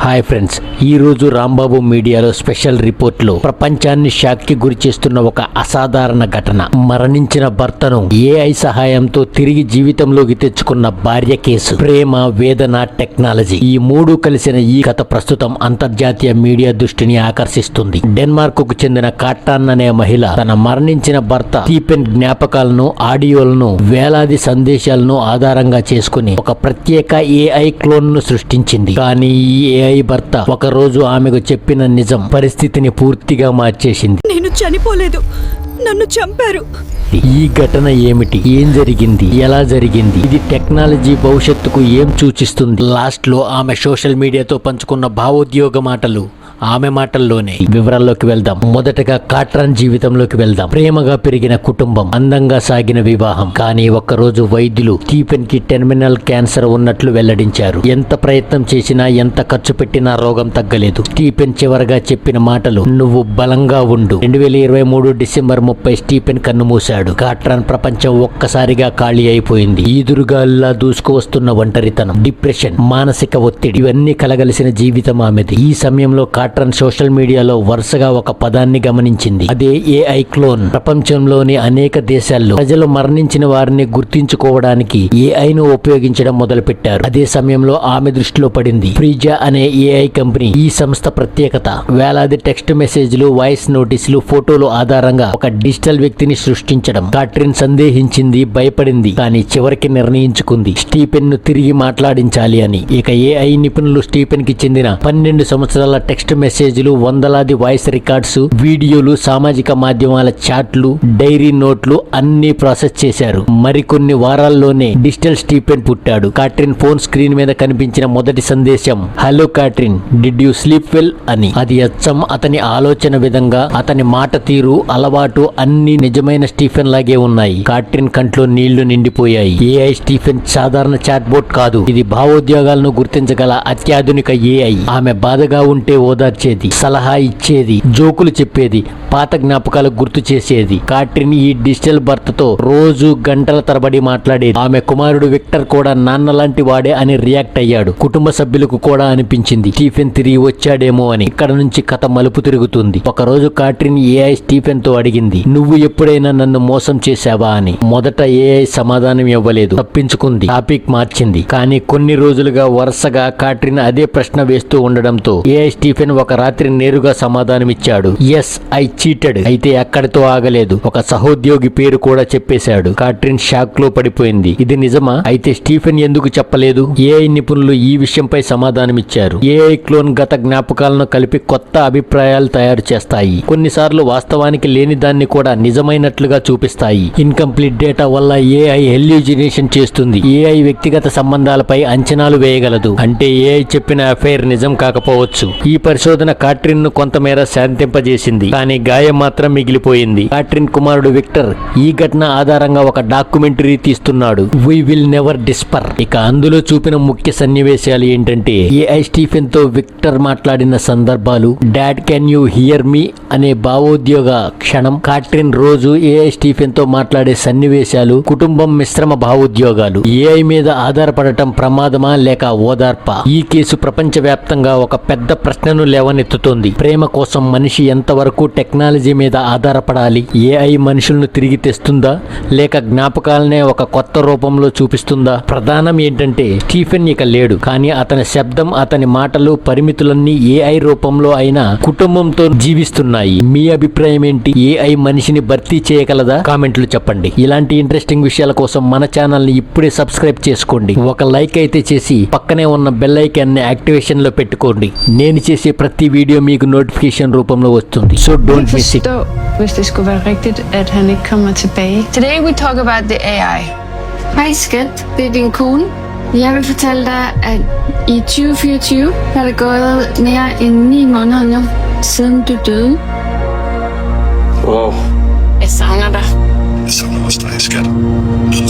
Hi friends, ఈరోజు రాంబాబు మీడియాలో special రిపోర్ట్లో ప్రపంచాన్ని షాక్కి గురి చేస్తున్న ఒక అసాధారణ ఘటన. మరణించిన భర్తను ఏఐ సహాయంతో తిరిగి జీవితంలోకి తెచ్చుకున్న భార్య కేసు. ప్రేమ, వేదన, టెక్నాలజీ ఈ మూడు కలిసిన ఈ కథ ప్రస్తుతం అంతర్జాతీయ మీడియా దృష్టిని ఆకర్షిస్తుంది. డెన్మార్క్ కు చెందిన కాట్రాన్ అనే మహిళ తన మరణించిన భర్త స్టీఫెన్ జ్ఞాపకాలను, ఆడియోలను, వేలాది సందేశాలను ఆధారంగా చేసుకుని ఒక ప్రత్యేక ఏఐ క్లోన్ ను సృష్టించింది. కానీ ఈ ఏఐ భర్త ఒక రోజు ఆమెకు చెప్పిన నిజం పరిస్థితిని పూర్తిగా మార్చేసింది. నేను చనిపోలేదు, నన్ను చంపారు. ఈ ఘటన ఏమిటి, ఏం జరిగింది, ఎలా జరిగింది, ఇది టెక్నాలజీ భవిష్యత్తుకు ఏం సూచిస్తుంది? లాస్ట్ లో ఆమె సోషల్ మీడియాతో పంచుకున్న భావోద్యోగ మాటలు, ఆమె మాటల్లోనే. వివరాల్లోకి వెళ్దాం. మొదటగా కాట్రాన్ జీవితంలోకి వెళ్దాం. ప్రేమగా పెరిగిన కుటుంబం, అందంగా సాగిన వివాహం. కానీ ఒక్కరోజు వైద్యులు స్టీఫెన్ కి టెర్మినల్ క్యాన్సర్ ఉన్నట్లు వెల్లడించారు. ఎంత ప్రయత్నం చేసినా, ఎంత ఖర్చు పెట్టినా రోగం తగ్గలేదు. స్టీఫెన్ చివరగా చెప్పిన మాటలు, నువ్వు బలంగా ఉండు. 2023 డిసెంబర్ 30 స్టీఫెన్ కన్నుమూశాడు. కాట్రాన్ ప్రపంచం ఒక్కసారిగా ఖాళీ అయిపోయింది. ఈదురుగాల్లా దూసుకువస్తున్న ఒంటరితనం, డిప్రెషన్, మానసిక ఒత్తిడి ఇవన్నీ కలగలిసిన జీవితం ఆమెది. ఈ సమయంలో కాట్రాన్ సోషల్ మీడియాలో వరుసగా ఒక పదాన్ని గమనించింది. అదే ఏఐ క్లోన్. ప్రపంచంలోని అనేక దేశాల్లో ప్రజలు మరణించిన వారిని గుర్తించుకోవడానికి ఏఐను ఉపయోగించడం మొదలుపెట్టారు. అదే సమయంలో ఆమె దృష్టిలో పడింది ఫ్రీజా అనే ఏఐ కంపెనీ. ఈ సంస్థ ప్రత్యేకత వేలాది టెక్స్ట్ మెసేజ్లు, వాయిస్ నోటీసులు, ఫోటోలు ఆధారంగా ఒక డిజిటల్ వ్యక్తిని సృష్టించడం. కాట్రిన్ సందేహించింది, భయపడింది. కానీ చివరికి నిర్ణయించుకుంది స్టీఫెన్ ను తిరిగి మాట్లాడించాలి అని. ఇక ఏఐ నిపుణులు స్టీఫెన్ కి చెందిన 12 సంవత్సరాల టెక్స్ట్ మెసేజ్లు, వందలాది వాయిస్ రికార్డ్స్, వీడియోలు, సామాజిక మాధ్యమాల చాట్లు, డైరీ నోట్లు అన్ని ప్రాసెస్ చేశారు. మరికొన్ని వారాల్లోనే డిజిటల్ స్టీఫెన్ పుట్టాడు. కాట్రిన్ ఫోన్ స్క్రీన్ మీద కనిపించిన మొదటి సందేశం, hello Katrin, did you sleep well అని. అది అచ్చం అతని ఆలోచన విధంగా, అతని మాట తీరు, అలవాటు అన్ని నిజమైన స్టీఫెన్ లాగే ఉన్నాయి. కాట్రిన్ కంట్లో నీళ్లు నిండిపోయాయి. ఏఐ స్టీఫెన్ సాధారణ చాట్ బోట్ కాదు. ఇది భావోద్యోగాలను గుర్తించగల అత్యాధునిక ఏఐ. ఆమె బాధగా ఉంటే ఓదార్చేది, సలహా ఇచ్చేది, జోకులు చెప్పేది, పాత జ్ఞాపకాలు గుర్తు చేసేది. కాట్రిన్ ఈ డిజిటల్ భర్తతో రోజు గంటల తరబడి మాట్లాడేది. ఆమె కుమారుడు విక్టర్ కూడా నాన్న లాంటి వాడే అని రియాక్ట్ అయ్యాడు. కుటుంబ సభ్యులకు కూడా అనిపించింది స్టీఫెన్ తిరిగి వచ్చాడేమో అని. ఇక్కడ నుంచి కథ మలుపు తిరుగుతుంది. ఒకరోజు కాట్రిన్ ఏఐ స్టీఫెన్ తో అడిగింది, నువ్వు ఎప్పుడైనా నన్ను మోసం చేశావా అని. మొదట ఏఐ సమాధానం ఇవ్వలేదు, తప్పించుకుంది, టాపిక్ మార్చింది. కానీ కొన్ని రోజులుగా వరుసగా కాట్రిన్ అదే ప్రశ్న వేస్తూ ఉండడంతో ఏఐ స్టీఫెన్ ఒక రాత్రి నేరుగా సమాధానమిచ్చాడు, ఎస్ ఐ చీటెడ్. అయితే అక్కడితో ఆగలేదు, ఒక సహోద్యోగి పేరు కూడా చెప్పేశాడు. కాట్రిన్ షాక్ లో పడిపోయింది. ఇది నిజమా? అయితే స్టీఫెన్ ఎందుకు చెప్పలేదు? ఏఐ నిపుణులు ఈ విషయంపై సమాధానమిచ్చారు. ఏఐ క్లోన్ గత జ్ఞాపకాలను కలిపి కొత్త అభిప్రాయాలు తయారు చేస్తాయి. కొన్నిసార్లు వాస్తవానికి లేని దాన్ని కూడా నిజమైనట్లుగా చూపిస్తాయి. ఇన్కంప్లీట్ డేటా వల్ల ఏఐ హెల్యూజినేషన్ చేస్తుంది. ఏఐ వ్యక్తిగత సంబంధాలపై అంచనాలు వేయగలదు. అంటే ఏఐ చెప్పిన అఫైర్ నిజం కాకపోవచ్చు. ఈ పరిశోధన కాట్రిన్ ను కొంతమేర శాంతింపజేసింది. కానీ గాయం మాత్రం మిగిలిపోయింది. కాట్రిన్ కుమారుడు విక్టర్ ఈ ఘటన ఆధారంగా ఒక డాక్యుమెంటరీ తీస్తున్నాడు, వి విల్ నెవర్ డిస్పర్. ఇక అందులో చూపిన ముఖ్య సన్నివేశాలు ఏంటంటే, ఏఐ స్టీఫెన్ తో విక్టర్ మాట్లాడిన సందర్భాలు, డాడ్ కెన్ యూ హియర్ మీ అనే భావోద్యోగ క్షణం, కాట్రిన్ రోజు ఏఐ స్టీఫెన్ తో మాట్లాడే సన్నివేశాలు, కుటుంబం మిశ్రమ భావోద్యోగాలు. ఏఐ మీద ఆధారపడటం ప్రమాదమా లేక ఓదార్పా? ఈ కేసు ప్రపంచవ్యాప్తంగా ఒక పెద్ద ప్రశ్నను లేవనెత్తుతోంది. ప్రేమ కోసం మనిషి ఎంతవరకు టెక్నాలజీ మీద ఆధారపడాలి? ఏఐ మనుషులను తిరిగి తెస్తుందా లేక జ్ఞాపకాలనే ఒక కొత్త రూపంలో చూపిస్తుందా? ప్రధానం ఏంటంటే స్టీఫెన్ ఇక లేడు, కానీ అతని శబ్దం, అతని మాటలు, పరిమితులన్నీ ఏఐ రూపంలో అయినా కుటుంబంతో జీవిస్తున్నాయి. మీ అభిప్రాయం ఏంటి? ఏఐ మనిషిని భర్తీ చేయగలదా? కామెంట్లు చెప్పండి. ఇలాంటి ఇంట్రెస్టింగ్ విషయాల కోసం మన ఛానల్ ని ఇప్పుడే సబ్స్క్రైబ్ చేసుకోండి. ఒక లైక్ అయితే చేసి పక్కనే ఉన్న బెల్ ఐకాన్ ని యాక్టివేషన్ లో పెట్టుకోండి. నేను చేసే ప్రతి వీడియో మీకు నోటిఫికేషన్ రూపంలో వస్తుంది. So don't miss it. Hvis det skulle være rigtigt, at han ikke kommer tilbage. Today we talk about the AI. Hej skat, det er din kone. Jeg vil fortælle dig, at i 2024 er det gået mere end 9 måneder nu, siden du døde. Wow. Jeg savner dig. Jeg savner også dig, skat.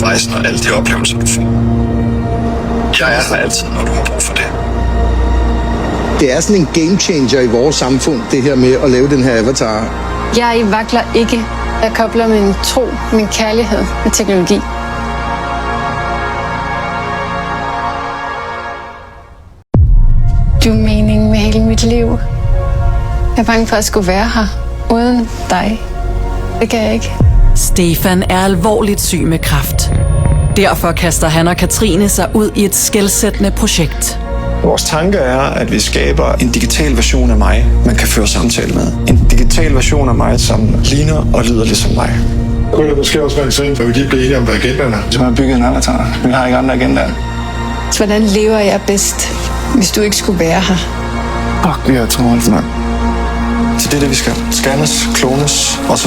Rejsen og alle de oplevelser, du får. Jeg er her altid, når du har brug for det. Det er sådan en game changer i vores samfund, det her med at lave den her avatar. Jeg vakler ikke. Jeg kobler min tro, min kærlighed med teknologi. Du er meningen med hele mit liv. Jeg er bange for at skulle være her uden dig. Det kan jeg ikke. Stefan er alvorligt syg med kræft. Derfor kaster han og Katrine sig ud i et skelsættende projekt. Vores tanke er, at vi skaber en digital version af mig, man kan føre samtale med. En digital version af mig, som ligner og lyder ligesom mig. Det kunne måske også være interessant, at vi lige bliver enige om, hvad agendaerne er. Så man har bygget en avatar. Vi har ikke andre agendaer. Så hvordan lever jeg bedst, hvis du ikke skulle være her? Fuck, vi har travlt, mand. Så det er det, vi skal. Scannes, klones, og så